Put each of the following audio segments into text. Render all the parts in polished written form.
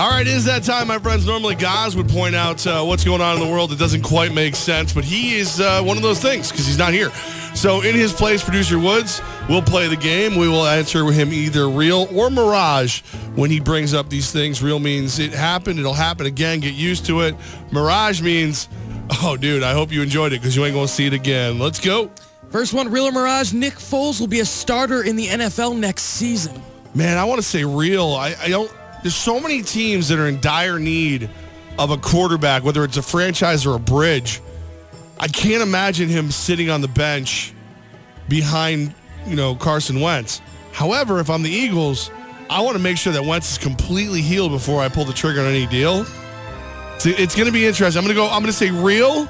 All right, it is that time, my friends. Normally, Goz would point out what's going on in the world that doesn't quite make sense, but he is one of those things because he's not here. So in his place, producer Woods will play the game. We will answer him either real or mirage when he brings up these things. Real means it happened. It'll happen again. Get used to it. Mirage means, oh, dude, I hope you enjoyed it because you ain't going to see it again. Let's go. First one, real or mirage, Nick Foles will be a starter in the NFL next season. Man, I want to say real. I don't. There's so many teams that are in dire need of a quarterback, whether it's a franchise or a bridge. I can't imagine him sitting on the bench behind, Carson Wentz. However, if I'm the Eagles, I want to make sure that Wentz is completely healed before I pull the trigger on any deal. So it's going to be interesting. I'm going to say real,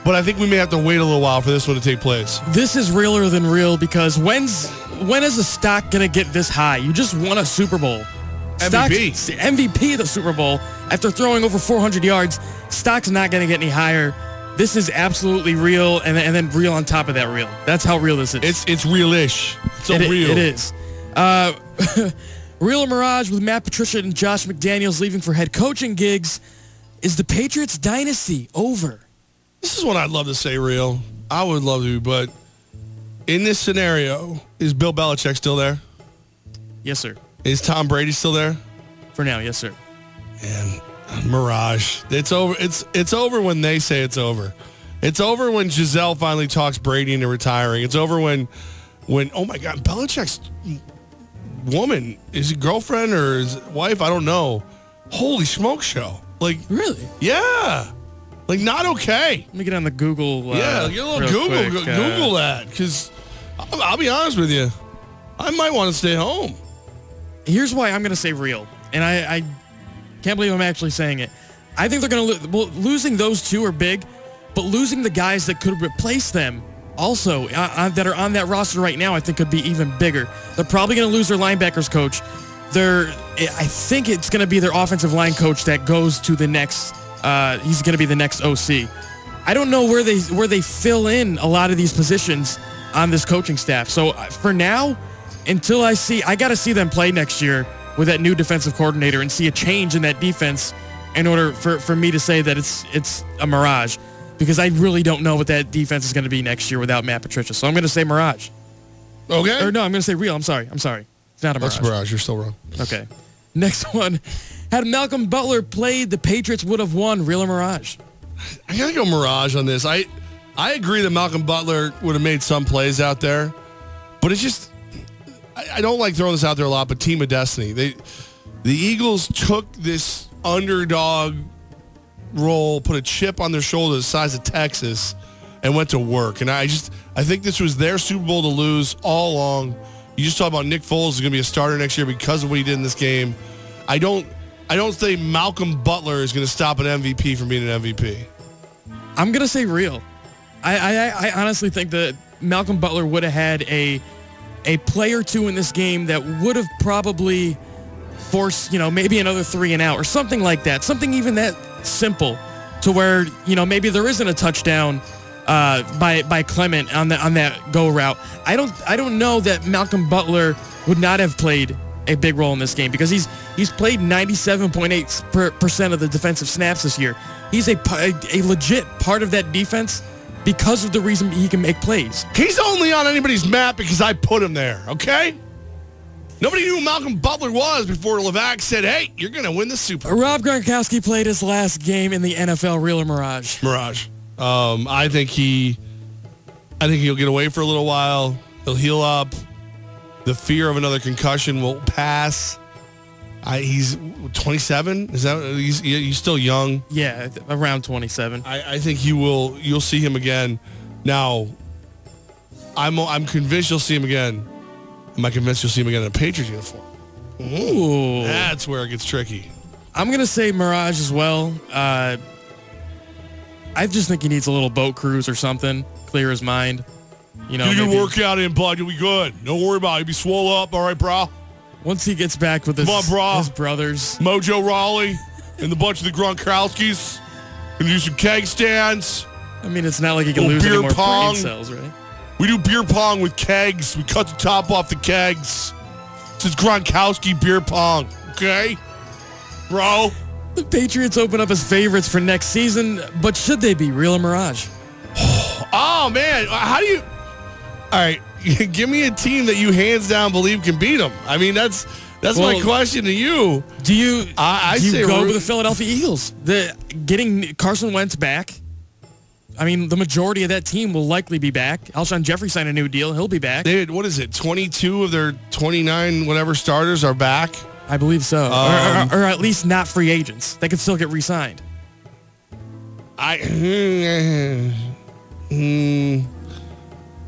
but I think we may have to wait a little while for this one to take place. This is realer than real because when is a stock going to get this high? You just won a Super Bowl. MVP of the Super Bowl after throwing over 400 yards. Stock's not going to get any higher. This is absolutely real, and then real on top of that real. That's how real this is. It's real-ish. It's so real. It is. Real or mirage with Matt Patricia and Josh McDaniels leaving for head coaching gigs. Is the Patriots dynasty over? This is what I'd love to say real. I would love to, but in this scenario, is Bill Belichick still there? Yes, sir. Is Tom Brady still there? For now, yes, sir. And mirage. It's over. It's over when they say it's over. It's over when Giselle finally talks Brady into retiring. It's over when oh my God, Belichick's woman, is it girlfriend or his wife? I don't know. Holy smoke show. Like, really? Yeah. Like, not okay. Let me get on the Google. Yeah, get a little Google. Google that, because I'll be honest with you, I might want to stay home. Here's why I'm going to say real, and I can't believe I'm actually saying it. I think they're going to losing those two are big, but losing the guys that could replace them also that are on that roster right now, I think could be even bigger. They're probably going to lose their linebackers coach. I think it's going to be their offensive line coach that goes to the next. He's going to be the next OC. I don't know where they fill in a lot of these positions on this coaching staff. So for now, until I got to see them play next year with that new defensive coordinator and see a change in that defense in order for me to say that it's a mirage, because I really don't know what that defense is going to be next year without Matt Patricia. So I'm going to say mirage. Okay. Or no, I'm going to say real. I'm sorry. It's not a mirage. That's mirage. You're still wrong. Okay. Next one. Had Malcolm Butler played, the Patriots would have won. Real or mirage? I got to go mirage on this. I agree that Malcolm Butler would have made some plays out there, but it's just, I don't like throwing this out there a lot, but team of destiny. The Eagles took this underdog role, put a chip on their shoulder the size of Texas, and went to work. And I think this was their Super Bowl to lose all along. You just talk about Nick Foles is going to be a starter next year because of what he did in this game. I don't think Malcolm Butler is going to stop an MVP from being an MVP. I'm going to say real. I honestly think that Malcolm Butler would have had a play or two in this game that would have probably forced, maybe another 3 and out or something like that. Something even that simple to where, maybe there isn't a touchdown by Clement on that go route. I don't know that Malcolm Butler would not have played a big role in this game because he's played 97.8% of the defensive snaps this year. He's a legit part of that defense because of the reason he can make plays. He's only on anybody's map because I put him there, okay? Nobody knew who Malcolm Butler was before Levack said, hey, you're going to win the Super Bowl. Rob Gronkowski played his last game in the NFL. Real or mirage? Mirage. I think he'll get away for a little while. He'll heal up. The fear of another concussion will pass. He's 27. Is that he's still young? Yeah, around 27. I think you'll see him again. Now, I'm convinced you'll see him again. Am I convinced you'll see him again in a Patriots uniform? Ooh, that's where it gets tricky. I'm gonna say mirage as well. I just think he needs a little boat cruise or something, clear his mind. Get a good workout in, bud. You'll be good. Don't worry about it. You'll be swole up. All right, bro? Once he gets back with his brothers. Mojo Rawley and the bunch of the Gronkowskis. Gonna do some keg stands. I mean, it's not like he can lose any more brain cells, right? We do beer pong with kegs. We cut the top off the kegs. This is Gronkowski beer pong, okay? bro. The Patriots open up as favorites for next season, but should they be real or mirage? Oh, man. How do you... All right, give me a team that you hands down believe can beat them. I mean, that's my question to you. Do you say go with the Philadelphia Eagles? Getting Carson Wentz back. I mean, the majority of that team will likely be back. Alshon Jeffrey signed a new deal. He'll be back. What is it? 22 of their 29 whatever starters are back? I believe so. Or at least not free agents. They could still get re-signed.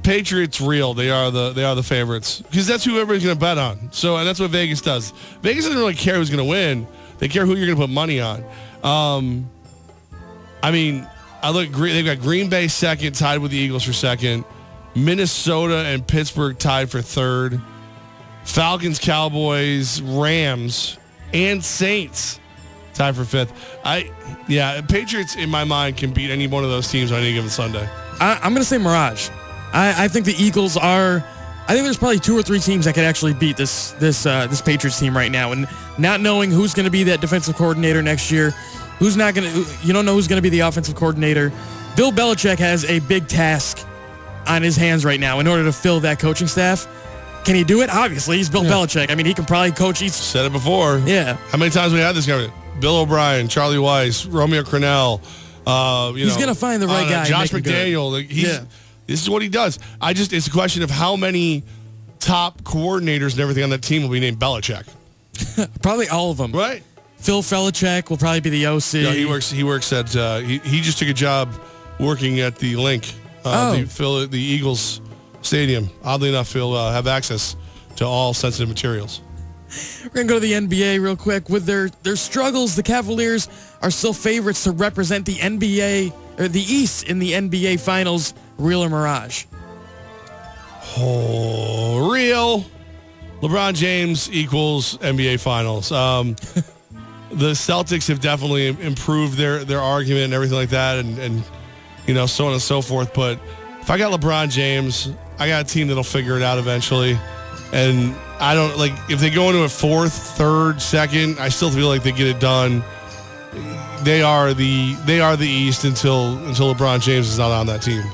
Patriots real. They are the favorites because that's who everybody's going to bet on. So, and that's what Vegas does. Vegas doesn't really care who's going to win. They care who you're going to put money on. I mean, they've got Green Bay second, tied with the Eagles for second. Minnesota and Pittsburgh tied for third. Falcons, Cowboys, Rams, and Saints tied for fifth. Patriots in my mind can beat any one of those teams on any given Sunday. I'm going to say Mirage. I think the Eagles are. I think there's probably 2 or 3 teams that could actually beat this Patriots team right now. And not knowing who's going to be that defensive coordinator next year, who's not going to. You don't know who's going to be the offensive coordinator. Bill Belichick has a big task on his hands right now in order to fill that coaching staff. Can he do it? Obviously, he's Bill Belichick. I mean, he can probably coach each. Said it before. Yeah. How many times have we had this guy? Bill O'Brien, Charlie Weiss, Romeo Crennel. He's going to find the right guy. Josh McDaniel. This is what he does. It's a question of how many top coordinators and everything on that team will be named Belichick. Probably all of them. Right. Phil Belichick will probably be the OC. Yeah, he works at. He just took a job working at the Link, the Eagles Stadium. Oddly enough, he'll have access to all sensitive materials. We're going to go to the NBA real quick. With their struggles, the Cavaliers are still favorites to represent the NBA or the East in the NBA Finals. Real or Mirage? Oh, real. LeBron James equals NBA Finals. The Celtics have definitely improved their argument and everything like that, and so on and so forth. But if I got LeBron James, I got a team that'll figure it out eventually. And I don't if they go into a 4th, 3rd, 2nd, I still feel like they get it done. They are the East until LeBron James is not on that team.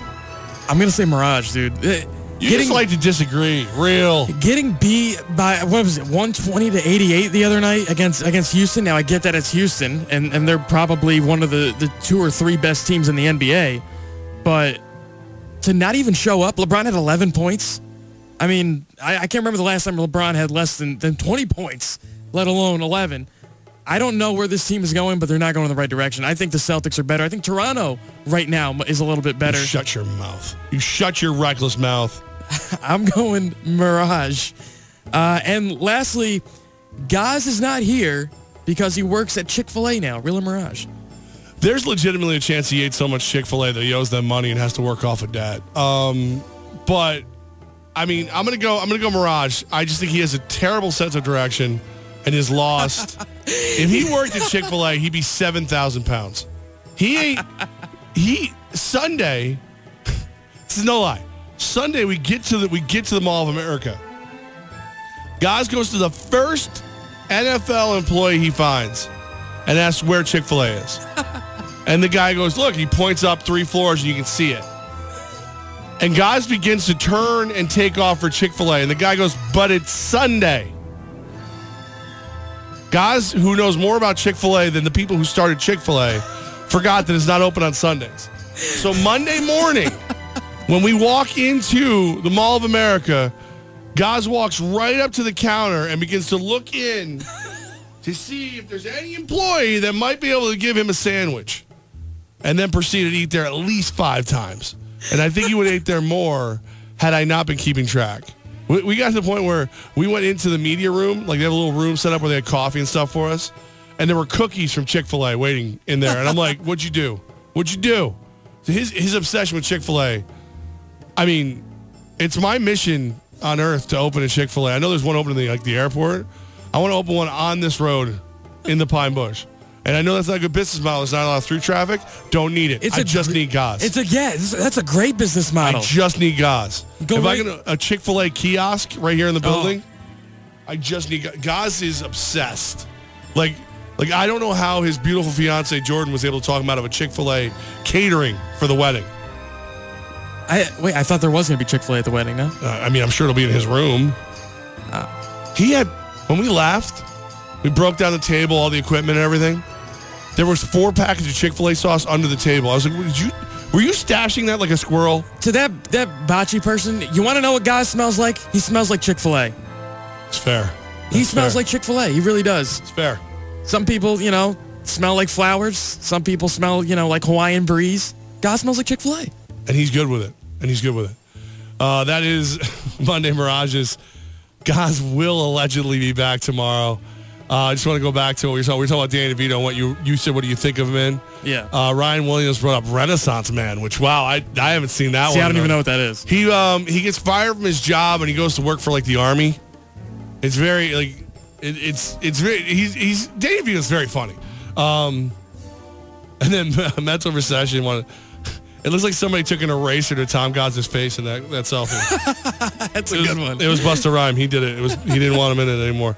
I'm going to say Mirage, dude. You just like to disagree. Real. Getting beat by, 120 to 88 the other night against Houston. Now, I get that it's Houston, and they're probably one of the 2 or 3 best teams in the NBA. But to not even show up, LeBron had 11 points. I mean, I can't remember the last time LeBron had less than 20 points, let alone 11. I don't know where this team is going, but they're not going in the right direction. I think the Celtics are better. I think Toronto right now is a little bit better. You shut your mouth. You shut your reckless mouth. I'm going Mirage. And lastly, Goz is not here because he works at Chick-fil-A now. Real or Mirage? There's legitimately a chance he ate so much Chick-fil-A that he owes them money and has to work off of that. But I mean, I'm gonna go Mirage. I just think he has a terrible sense of direction and is lost. If he worked at Chick-fil-A, he'd be 7,000 pounds. Sunday. This is no lie. Sunday we get to the Mall of America. Goz goes to the first NFL employee he finds and asks where Chick-fil-A is. And the guy goes, look, he points up 3 floors and you can see it. And Goz begins to turn and take off for Chick-fil-A. And the guy goes, but it's Sunday. Goz, who knows more about Chick-fil-A than the people who started Chick-fil-A, forgot that it's not open on Sundays. So Monday morning, when we walk into the Mall of America, Goz walks right up to the counter and begins to look in to see if there's any employee that might be able to give him a sandwich. And then proceeded to eat there at least 5 times. And I think he would have ate there more had I not been keeping track. We got to the point where we went into the media room. Like, they have a little room set up where they had coffee and stuff for us. And there were cookies from Chick-fil-A waiting in there. And I'm like, what'd you do? What'd you do? So his obsession with Chick-fil-A. I mean, it's my mission on earth to open a Chick-fil-A. I know there's one open in the airport. I want to open one on this road in the Pine Bush. And I know that's not a good business model. There's not a lot of through traffic. Don't need it. I just need Goz. That's a great business model. I just need Goz. If I get a Chick-fil-A kiosk right here in the building, I just need Goz is obsessed. Like, Like, I don't know how his beautiful fiance Jordan was able to talk him out of a Chick-fil-A catering for the wedding. I thought there was going to be Chick-fil-A at the wedding, no? I mean, I'm sure it'll be in his room. When we left, we broke down the table, all the equipment and everything. There was 4 packages of Chick-fil-A sauce under the table. I was like, were you stashing that like a squirrel? To that bocce person, you want to know what Goz smells like? He smells like Chick-fil-A. It's fair. He smells like Chick-fil-A. He really does. It's fair. Some people, smell like flowers. Some people smell, like Hawaiian breeze. Goz smells like Chick-fil-A. And he's good with it. That is Monday Mirages. Goz will allegedly be back tomorrow. I just want to go back to what we were talking about Danny DeVito and what you said. What do you think of him in? Yeah. Ryan Williams brought up Renaissance Man, which, wow, I haven't seen that one. I don't even know what that is. He gets fired from his job and he goes to work for like the Army. It's very like it's very he's Danny DeVito's very funny. And then mental recession one. It looks like somebody took an eraser to Tom Goz's face in that selfie. That's a good one. It was Busta Rhymes. He did it. He didn't want him in it anymore.